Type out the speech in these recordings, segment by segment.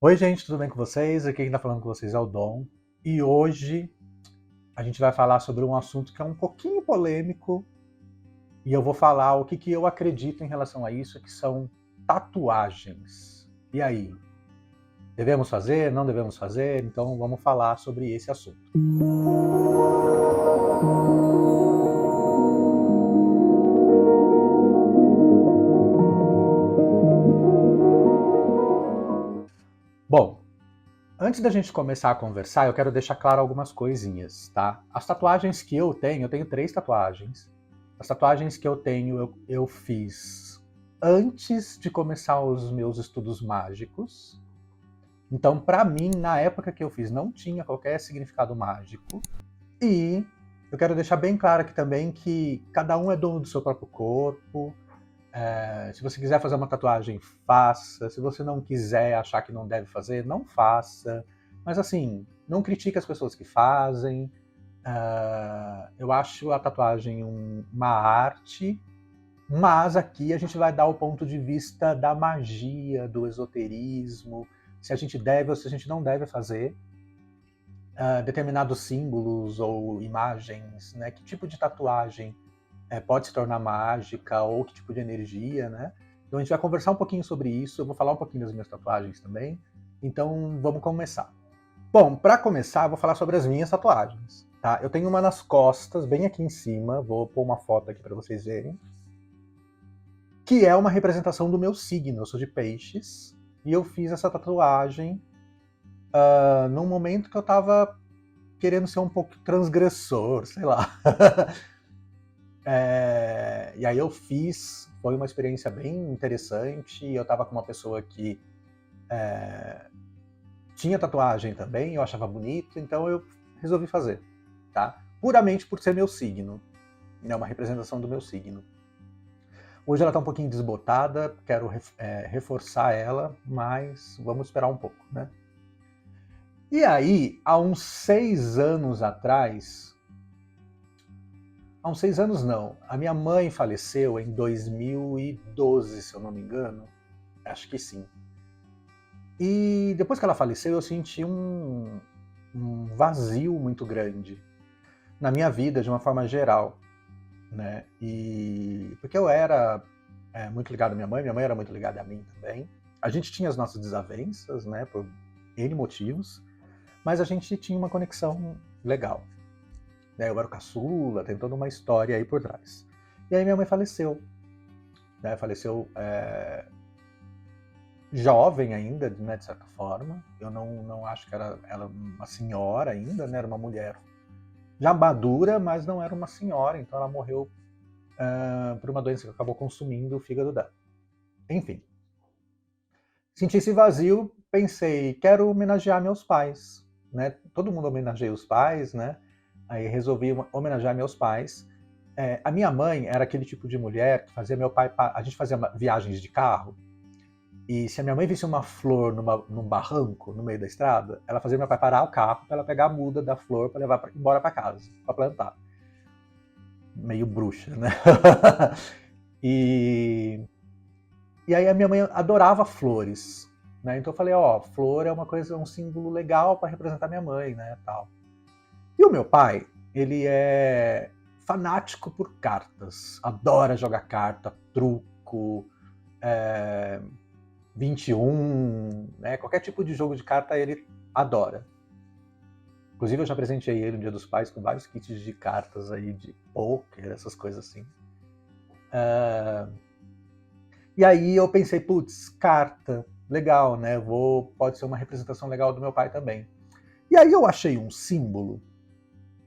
Oi, gente, tudo bem com vocês? Aqui quem está falando com vocês é o Dom. E hoje a gente vai falar sobre um assunto que é um pouquinho polêmico. E eu vou falar o que eu acredito em relação a isso, que são tatuagens. E aí? Devemos fazer? Não devemos fazer? Então vamos falar sobre esse assunto. Bom, antes da gente começar a conversar, eu quero deixar claro algumas coisinhas, tá? As tatuagens que eu tenho 3 tatuagens. As tatuagens que eu tenho, eu fiz antes de começar os meus estudos mágicos. Então, pra mim, na época que eu fiz, não tinha qualquer significado mágico. E eu quero deixar bem claro aqui também que cada um é dono do seu próprio corpo. Se você quiser fazer uma tatuagem, faça. Se você não quiser, achar que não deve fazer, não faça. Mas assim, não critique as pessoas que fazem. Eu acho a tatuagem uma arte, mas aqui a gente vai dar o ponto de vista da magia, do esoterismo, se a gente deve ou se a gente não deve fazer determinados símbolos ou imagens, né? Que tipo de tatuagem pode se tornar mágica ou que tipo de energia, né? Então a gente vai conversar um pouquinho sobre isso, eu vou falar um pouquinho das minhas tatuagens também. Então vamos começar. Bom, para começar, eu vou falar sobre as minhas tatuagens. Tá? Eu tenho uma nas costas, bem aqui em cima, vou pôr uma foto aqui para vocês verem, que é uma representação do meu signo. Eu sou de peixes, e eu fiz essa tatuagem num momento que eu tava querendo ser um pouco transgressor, sei lá. E aí eu fiz, foi uma experiência bem interessante. Eu tava com uma pessoa que tinha tatuagem também, eu achava bonito, então eu resolvi fazer, tá? Puramente por ser meu signo, né? Uma representação do meu signo. Hoje ela tá um pouquinho desbotada, quero reforçar ela, mas vamos esperar um pouco, né? E aí, há uns 6 anos atrás, há uns 6 anos não, a minha mãe faleceu em 2012, se eu não me engano, acho que sim. E depois que ela faleceu, eu senti um vazio muito grande na minha vida, de uma forma geral, né? E porque eu era muito ligado à minha mãe era muito ligada a mim também. A gente tinha as nossas desavenças, né, por N motivos, mas a gente tinha uma conexão legal. Né? Eu era o caçula, tem toda uma história aí por trás. E aí minha mãe faleceu, né? Faleceu jovem ainda, né, de certa forma. Eu não acho que ela uma senhora ainda, né? Era uma mulher já madura, mas não era uma senhora, então ela morreu por uma doença que acabou consumindo o fígado dela. Enfim, senti esse vazio, pensei, quero homenagear meus pais, né? Todo mundo homenageia os pais, né? Aí resolvi homenagear meus pais. A minha mãe era aquele tipo de mulher que fazia meu pai... A gente fazia viagens de carro, e se a minha mãe visse uma flor num barranco, no meio da estrada, ela fazia meu pai parar o carro para ela pegar a muda da flor para levar embora para casa, para plantar. Meio bruxa, né? e, e aí a minha mãe adorava flores, né? Então eu falei, flor é uma coisa, um símbolo legal para representar minha mãe, né, tal. E o meu pai, ele é fanático por cartas, adora jogar carta, truco, é, 21, né? Qualquer tipo de jogo de carta ele adora. Inclusive eu já presenteei ele no Dia dos Pais com vários kits de cartas aí, de poker, essas coisas assim. E aí eu pensei, putz, carta, legal, né? Pode ser uma representação legal do meu pai também. E aí eu achei um símbolo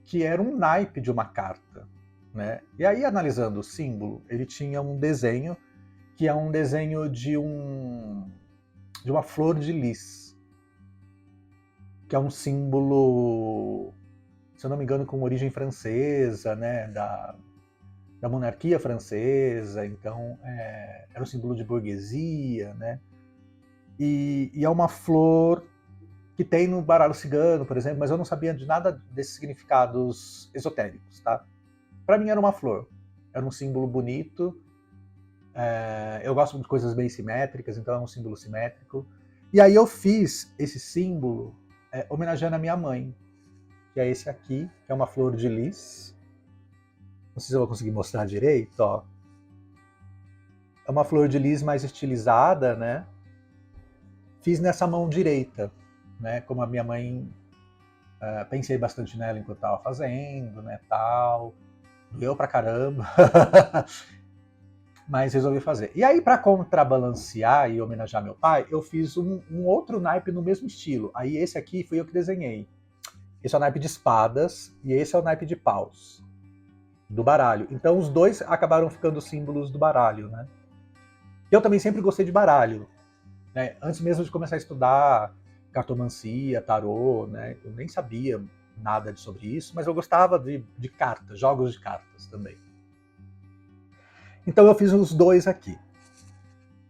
que era um naipe de uma carta, né? E aí, analisando o símbolo, ele tinha um desenho que é um desenho de uma flor de lis, que é um símbolo, se eu não me engano, com origem francesa, né? Da monarquia francesa. Então era um símbolo de burguesia, né? E é uma flor que tem no baralho cigano, por exemplo, mas eu não sabia de nada desses significados esotéricos, tá? Para mim era uma flor, era um símbolo bonito. Eu gosto de coisas bem simétricas, então é um símbolo simétrico. E aí eu fiz esse símbolo homenageando a minha mãe, que é esse aqui, que é uma flor de lis. Não sei se eu vou conseguir mostrar direito, ó. É uma flor de lis mais estilizada, né? Fiz nessa mão direita, né? Como a minha mãe, pensei bastante nela enquanto estava fazendo, né? Tal, doeu pra caramba, mas resolvi fazer. E aí, para contrabalancear e homenagear meu pai, eu fiz um outro naipe no mesmo estilo. Aí esse aqui fui eu que desenhei. Esse é o naipe de espadas e esse é o naipe de paus do baralho. Então os dois acabaram ficando símbolos do baralho, né? Eu também sempre gostei de baralho, né? Antes mesmo de começar a estudar cartomancia, tarô, né? Eu nem sabia nada sobre isso, mas eu gostava de cartas, jogos de cartas também. Então eu fiz os dois aqui.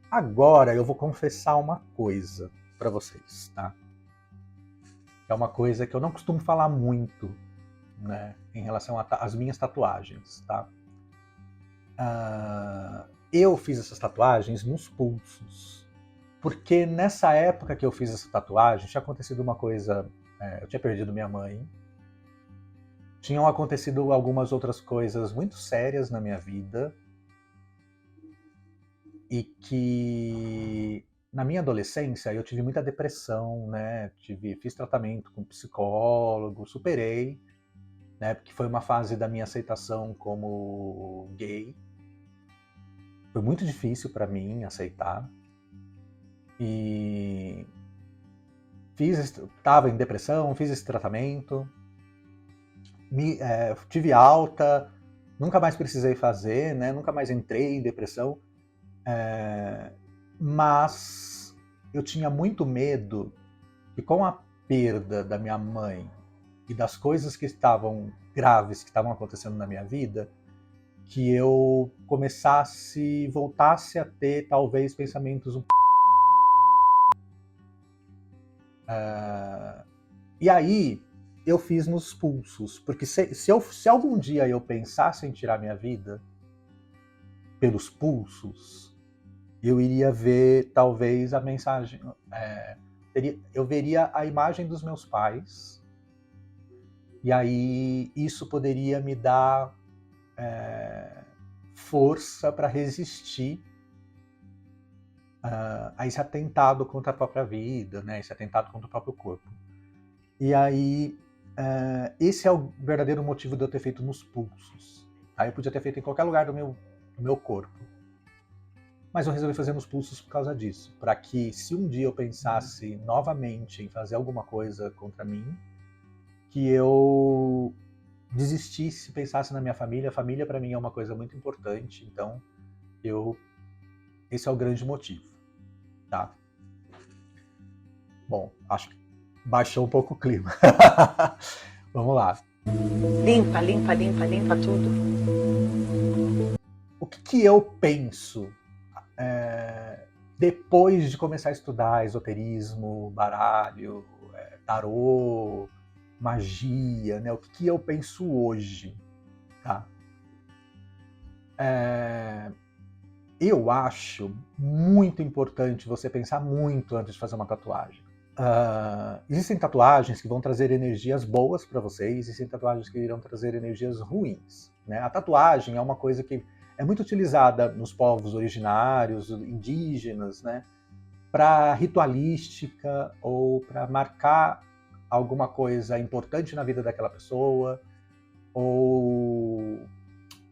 Agora eu vou confessar uma coisa para vocês, tá? É uma coisa que eu não costumo falar muito, né, em relação às minhas tatuagens, tá? Eu fiz essas tatuagens nos pulsos, porque nessa época que eu fiz essa tatuagem tinha acontecido uma coisa, eu tinha perdido minha mãe, tinham acontecido algumas outras coisas muito sérias na minha vida e que na minha adolescência eu tive muita depressão, né? Fiz tratamento com psicólogo, superei, né? Porque foi uma fase da minha aceitação como gay. Foi muito difícil para mim aceitar e estava em depressão, fiz esse tratamento, tive alta, nunca mais precisei fazer, né? Nunca mais entrei em depressão. Mas eu tinha muito medo que com a perda da minha mãe e das coisas que estavam graves que estavam acontecendo na minha vida, que eu voltasse a ter talvez pensamentos e aí eu fiz nos pulsos, porque se algum dia eu pensasse em tirar minha vida pelos pulsos, eu iria ver talvez a mensagem, eu veria a imagem dos meus pais, e aí isso poderia me dar força para resistir a esse atentado contra a própria vida, né? Esse atentado contra o próprio corpo. E aí esse é o verdadeiro motivo de eu ter feito nos pulsos. Tá? Eu podia ter feito em qualquer lugar do meu corpo, mas eu resolvi fazer nos pulsos por causa disso, para que se um dia eu pensasse novamente em fazer alguma coisa contra mim, que eu desistisse, pensasse na minha família. A família para mim é uma coisa muito importante, então esse é o grande motivo, tá? Bom, acho que baixou um pouco o clima. Vamos lá. Limpa, limpa, limpa, limpa tudo. O que eu penso depois de começar a estudar esoterismo, baralho, tarô, magia, né? O que eu penso hoje, tá? Eu acho muito importante você pensar muito antes de fazer uma tatuagem. Existem tatuagens que vão trazer energias boas para você, existem tatuagens que irão trazer energias ruins, né? A tatuagem é uma coisa que é muito utilizada nos povos originários, indígenas, né? Para ritualística ou para marcar alguma coisa importante na vida daquela pessoa, ou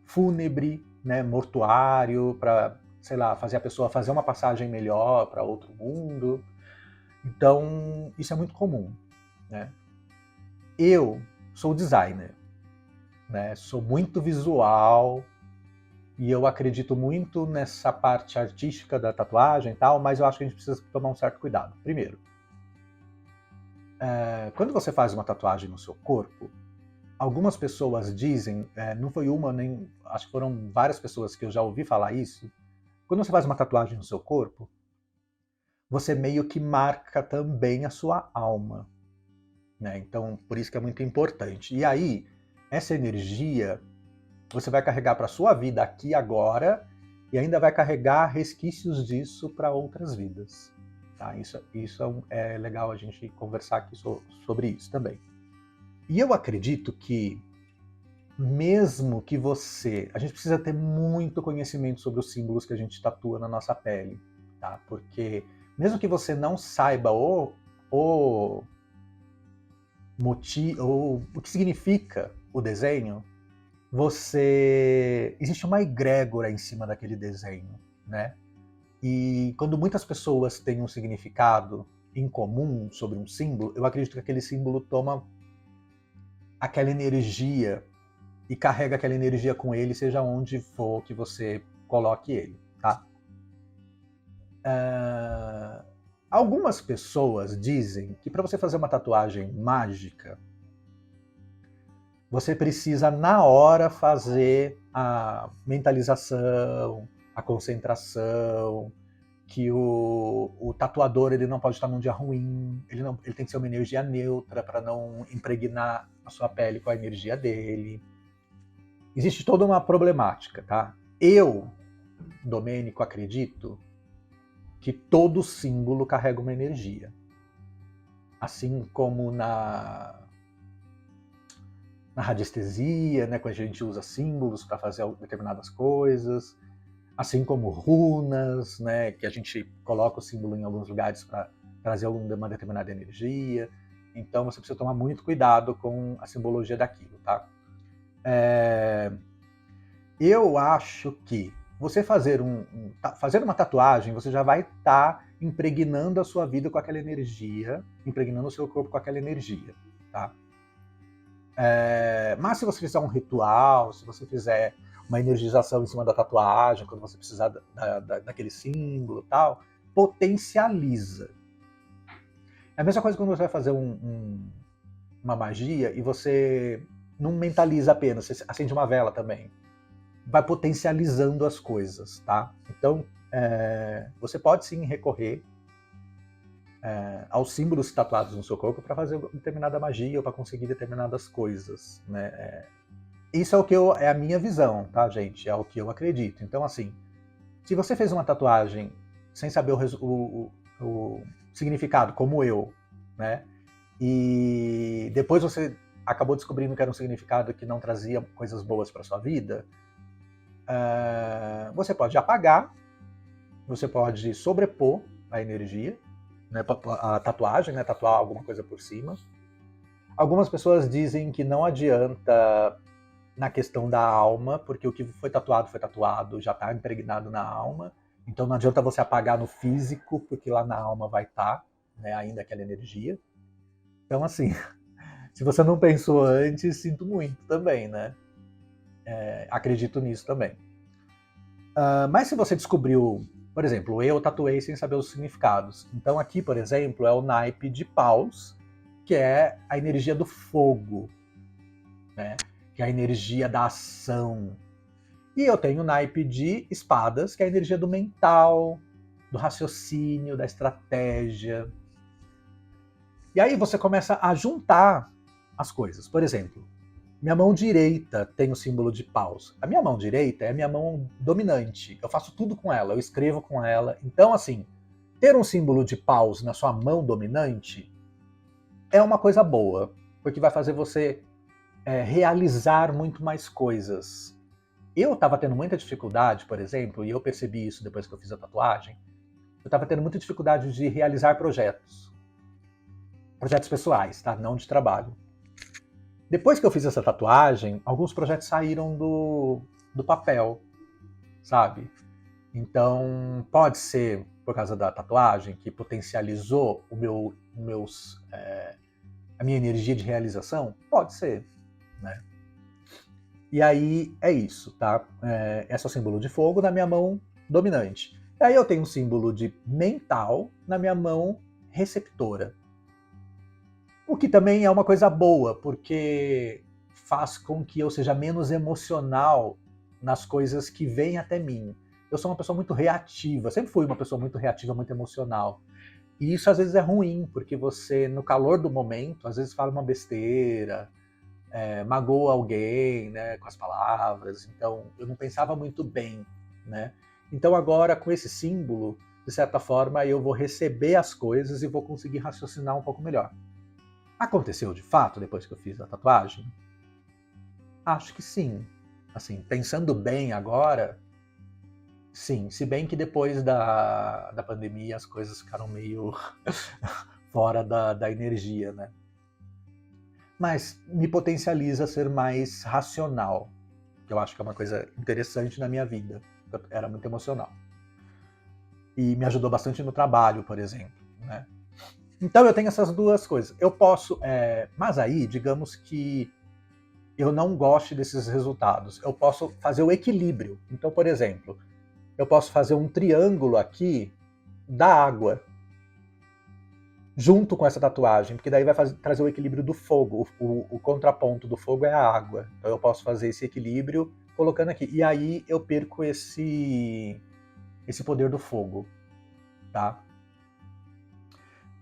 fúnebre, né? Mortuário, para, sei lá, fazer a pessoa fazer uma passagem melhor para outro mundo. Então, isso é muito comum, né? Eu sou designer, né? Sou muito visual e eu acredito muito nessa parte artística da tatuagem e tal, mas eu acho que a gente precisa tomar um certo cuidado. Primeiro, quando você faz uma tatuagem no seu corpo, algumas pessoas dizem, não foi uma nem, acho que foram várias pessoas que eu já ouvi falar isso, quando você faz uma tatuagem no seu corpo, você meio que marca também a sua alma, né? Então, por isso que é muito importante. E aí, essa energia você vai carregar para a sua vida aqui agora e ainda vai carregar resquícios disso para outras vidas, Tá? Isso é legal a gente conversar aqui sobre isso também. E eu acredito que mesmo que a gente precisa ter muito conhecimento sobre os símbolos que a gente tatua na nossa pele, tá? Porque mesmo que você não saiba o que significa o desenho, existe uma egrégora em cima daquele desenho, né? E quando muitas pessoas têm um significado em comum sobre um símbolo, eu acredito que aquele símbolo toma aquela energia e carrega aquela energia com ele, seja onde for que você coloque ele, tá? Algumas pessoas dizem que para você fazer uma tatuagem mágica, você precisa na hora fazer a mentalização, a concentração, que o tatuador ele não pode estar num dia ruim, ele tem que ser uma energia neutra para não impregnar a sua pele com a energia dele. Existe toda uma problemática, tá? Eu, Domênico, acredito que todo símbolo carrega uma energia. Assim como na radiestesia, né, quando a gente usa símbolos para fazer determinadas coisas, assim como runas, né, que a gente coloca o símbolo em alguns lugares para trazer uma determinada energia. Então você precisa tomar muito cuidado com a simbologia daquilo, tá? Eu acho que você fazer uma tatuagem, você já vai estar impregnando a sua vida com aquela energia, impregnando o seu corpo com aquela energia, tá? Mas se você fizer um ritual, se você fizer uma energização em cima da tatuagem, quando você precisar daquele símbolo e tal, potencializa. É a mesma coisa quando você vai fazer uma magia e você não mentaliza apenas, você acende uma vela também. Vai potencializando as coisas, tá? Então, você pode sim recorrer aos símbolos tatuados no seu corpo para fazer determinada magia ou para conseguir determinadas coisas, né? Isso é a minha visão, tá, gente? É o que eu acredito. Então, assim, se você fez uma tatuagem sem saber o significado, como eu, né? E depois você acabou descobrindo que era um significado que não trazia coisas boas para sua vida, você pode apagar, você pode sobrepor a energia, né, a tatuagem, né, tatuar alguma coisa por cima. Algumas pessoas dizem que não adianta na questão da alma, porque o que foi tatuado, já está impregnado na alma, então não adianta você apagar no físico, porque lá na alma vai estar, né, ainda aquela energia. Então, assim, se você não pensou antes, sinto muito também, né? Acredito nisso também. Mas se você descobriu, por exemplo, eu tatuei sem saber os significados. Então aqui, por exemplo, é o naipe de paus, que é a energia do fogo, né? Que é a energia da ação. E eu tenho o naipe de espadas, que é a energia do mental, do raciocínio, da estratégia. E aí você começa a juntar as coisas. Por exemplo, minha mão direita tem o símbolo de paus. A minha mão direita é a minha mão dominante. Eu faço tudo com ela, eu escrevo com ela. Então, assim, ter um símbolo de paus na sua mão dominante é uma coisa boa, porque vai fazer você realizar muito mais coisas. Eu estava tendo muita dificuldade, por exemplo, e eu percebi isso depois que eu fiz a tatuagem, eu estava tendo muita dificuldade de realizar projetos pessoais, tá? Não de trabalho. Depois que eu fiz essa tatuagem, alguns projetos saíram do papel, sabe? Então, pode ser por causa da tatuagem que potencializou a minha energia de realização? Pode ser, né? E aí é isso, tá? Esse é o símbolo de fogo na minha mão dominante. E aí eu tenho um símbolo de mental na minha mão receptora. O que também é uma coisa boa, porque faz com que eu seja menos emocional nas coisas que vêm até mim. Eu sou uma pessoa muito reativa, sempre fui uma pessoa muito reativa, muito emocional. E isso às vezes é ruim, porque você, no calor do momento, às vezes fala uma besteira, magoa alguém, né, com as palavras. Então, eu não pensava muito bem, né? Então agora, com esse símbolo, de certa forma eu vou receber as coisas e vou conseguir raciocinar um pouco melhor. Aconteceu de fato depois que eu fiz a tatuagem? Acho que sim. Assim, pensando bem agora, sim. Se bem que depois da pandemia as coisas ficaram meio fora da energia, né? Mas me potencializa a ser mais racional, que eu acho que é uma coisa interessante na minha vida. Eu era muito emocional. E me ajudou bastante no trabalho, por exemplo, né? Então eu tenho essas duas coisas. Eu posso, mas aí, digamos que eu não goste desses resultados. Eu posso fazer o equilíbrio. Então, por exemplo, eu posso fazer um triângulo aqui da água, junto com essa tatuagem, porque daí vai trazer o equilíbrio do fogo. O contraponto do fogo é a água. Então eu posso fazer esse equilíbrio colocando aqui. E aí eu perco esse poder do fogo, tá?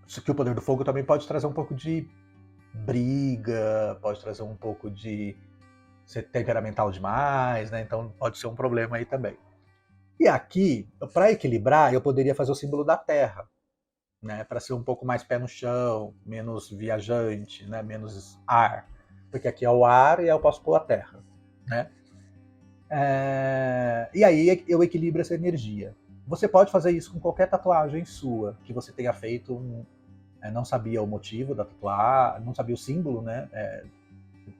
Só que o poder do fogo também pode trazer um pouco de briga, pode trazer um pouco de ser temperamental demais, né? Então pode ser um problema aí também. E aqui, para equilibrar, eu poderia fazer o símbolo da Terra, né? Para ser um pouco mais pé no chão, menos viajante, né? Menos ar. Porque aqui é o ar e aí eu posso pôr a Terra, né? E aí eu equilibro essa energia. Você pode fazer isso com qualquer tatuagem sua que você tenha feito, não sabia o motivo da tatuagem, não sabia o símbolo, né?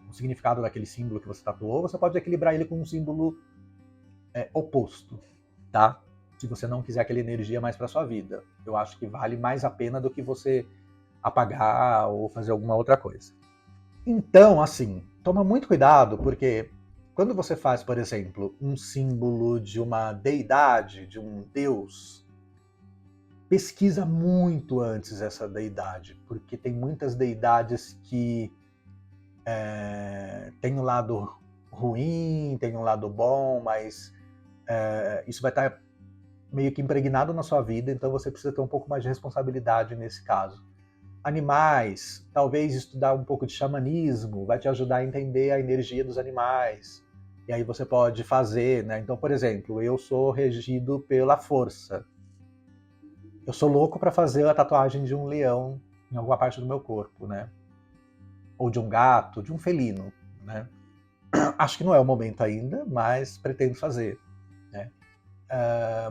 O significado daquele símbolo que você tatuou, você pode equilibrar ele com um símbolo oposto, tá? Se você não quiser aquela energia mais para sua vida. Eu acho que vale mais a pena do que você apagar ou fazer alguma outra coisa. Então, assim, toma muito cuidado, porque quando você faz, por exemplo, um símbolo de uma deidade, de um deus, pesquisa muito antes essa deidade, porque tem muitas deidades que tem um lado ruim, tem um lado bom, mas isso vai estar meio que impregnado na sua vida, então você precisa ter um pouco mais de responsabilidade nesse caso. Animais, talvez estudar um pouco de xamanismo, vai te ajudar a entender a energia dos animais. E aí você pode fazer, né? Então, por exemplo, eu sou regido pela força. Eu sou louco para fazer a tatuagem de um leão em alguma parte do meu corpo, né? Ou de um gato, de um felino, né? Acho que não é o momento ainda, mas pretendo fazer, né?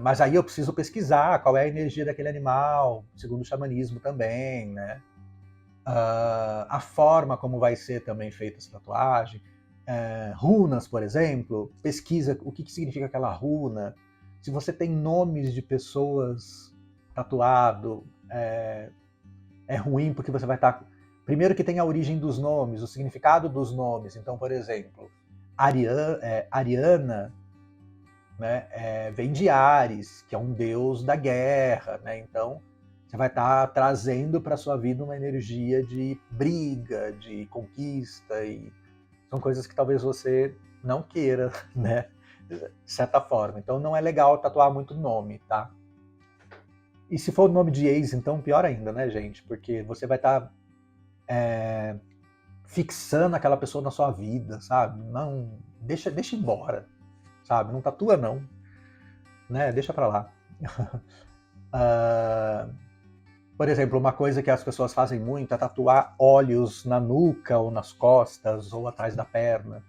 Mas aí eu preciso pesquisar qual é a energia daquele animal, segundo o xamanismo também, né? A forma como vai ser também feita essa tatuagem. Runas, por exemplo, pesquisa o que significa aquela runa. Se você tem nomes de pessoas tatuado, é ruim porque você vai estar... Primeiro que tem a origem dos nomes, o significado dos nomes. Então, por exemplo, Ariana, né, vem de Ares, que é um deus da guerra, né? Então você vai estar trazendo para sua vida uma energia de briga, de conquista, e são coisas que talvez você não queira, né? De certa forma. Então não é legal tatuar muito nome, tá? E se for o nome de ex, então pior ainda, né, gente? Porque você vai estar fixando aquela pessoa na sua vida, sabe? Não, deixa embora, sabe? Não tatua não, né? Deixa pra lá. Por exemplo, uma coisa que as pessoas fazem muito é tatuar olhos na nuca ou nas costas ou atrás da perna,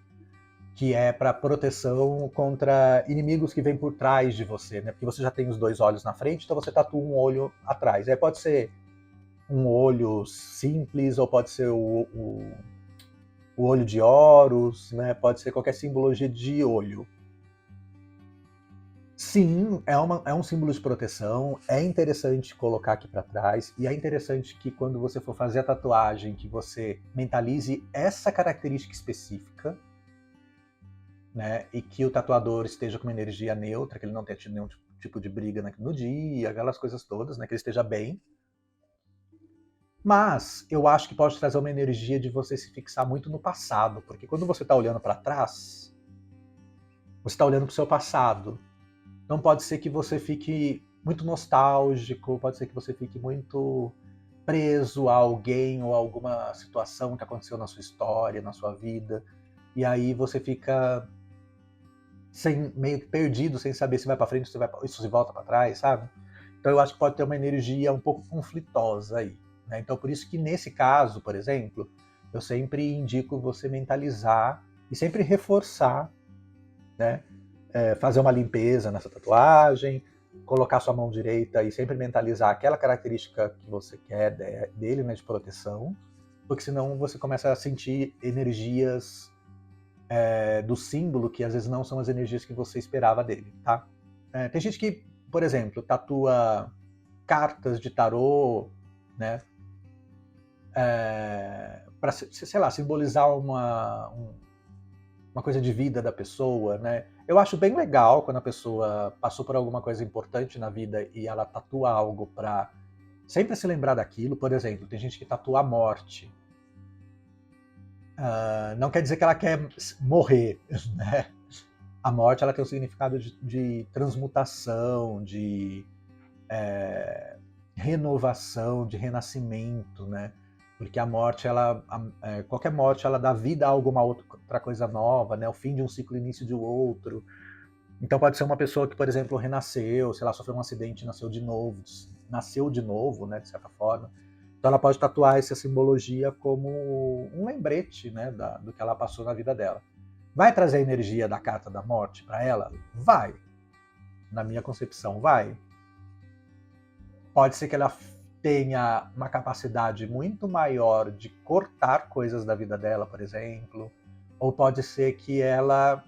que é para proteção contra inimigos que vêm por trás de você, né? Porque você já tem os dois olhos na frente, então você tatua um olho atrás. Aí pode ser um olho simples ou pode ser o olho de Horus, né? Pode ser qualquer simbologia de olho. Sim, é um símbolo de proteção, é interessante colocar aqui para trás, e é interessante que quando você for fazer a tatuagem, que você mentalize essa característica específica, né, e que o tatuador esteja com uma energia neutra, que ele não tenha tido nenhum tipo de briga no dia, aquelas coisas todas, né, que ele esteja bem. Mas eu acho que pode trazer uma energia de você se fixar muito no passado, porque quando você está olhando para trás, você está olhando para o seu passado. Então pode ser que você fique muito nostálgico, pode ser que você fique muito preso a alguém ou a alguma situação que aconteceu na sua história, na sua vida, e aí você fica meio que perdido, sem saber se vai para frente ou se volta para trás, sabe? Então eu acho que pode ter uma energia um pouco conflitosa aí, né? Então por isso que nesse caso, por exemplo, eu sempre indico você mentalizar e sempre reforçar, né? Fazer uma limpeza nessa tatuagem, colocar sua mão direita e sempre mentalizar aquela característica que você quer dele, né, de proteção, porque senão você começa a sentir energias do símbolo que às vezes não são as energias que você esperava dele, tá? Tem gente que, por exemplo, tatua cartas de tarô, né, para, sei lá, simbolizar uma coisa de vida da pessoa, né? Eu acho bem legal quando a pessoa passou por alguma coisa importante na vida e ela tatua algo para sempre se lembrar daquilo. Por exemplo, tem gente que tatua a morte. Não quer dizer que ela quer morrer, né? A morte ela tem um significado de transmutação, de renovação, de renascimento, né? Porque a morte, qualquer morte, ela dá vida a alguma outra coisa nova, né? O fim de um ciclo, início de outro. Então pode ser uma pessoa que, por exemplo, renasceu, sei lá, sofreu um acidente e nasceu de novo, né, de certa forma. Então ela pode tatuar essa simbologia como um lembrete, né, do que ela passou na vida dela. Vai trazer a energia da carta da morte para ela? Vai. Na minha concepção, vai. Pode ser que ela tenha uma capacidade muito maior de cortar coisas da vida dela, por exemplo. Ou pode ser que ela,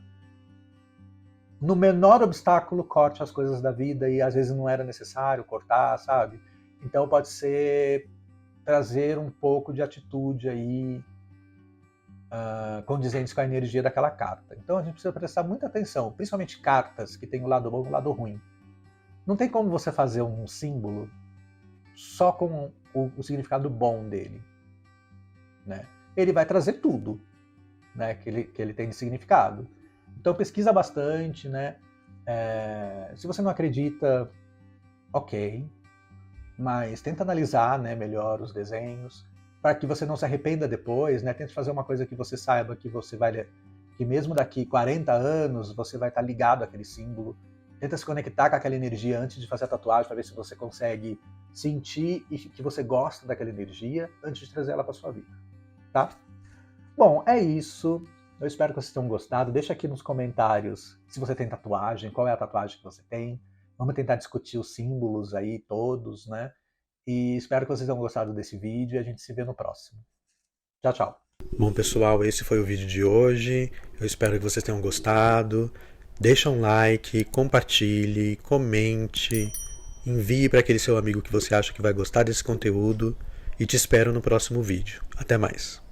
no menor obstáculo, corte as coisas da vida e às vezes não era necessário cortar, sabe? Então pode ser trazer um pouco de atitude aí condizentes com a energia daquela carta. Então a gente precisa prestar muita atenção, principalmente cartas que têm o lado bom e o lado ruim. Não tem como você fazer um símbolo só com o significado bom dele, né? Ele vai trazer tudo, né, que ele tem de significado. Então pesquisa bastante, né? Se você não acredita, ok, mas tenta analisar, né, melhor os desenhos, para que você não se arrependa depois, né? Tente fazer uma coisa que você saiba que você vai, que mesmo daqui 40 anos você vai estar ligado àquele símbolo. Tenta se conectar com aquela energia antes de fazer a tatuagem, para ver se você consegue sentir e que você gosta daquela energia antes de trazer ela para sua vida, tá? Bom, é isso. Eu espero que vocês tenham gostado. Deixa aqui nos comentários se você tem tatuagem, qual é a tatuagem que você tem. Vamos tentar discutir os símbolos aí todos, né? E espero que vocês tenham gostado desse vídeo e a gente se vê no próximo. Tchau, tchau. Bom, pessoal, esse foi o vídeo de hoje. Eu espero que vocês tenham gostado. Deixa um like, compartilhe, comente, envie para aquele seu amigo que você acha que vai gostar desse conteúdo e te espero no próximo vídeo. Até mais!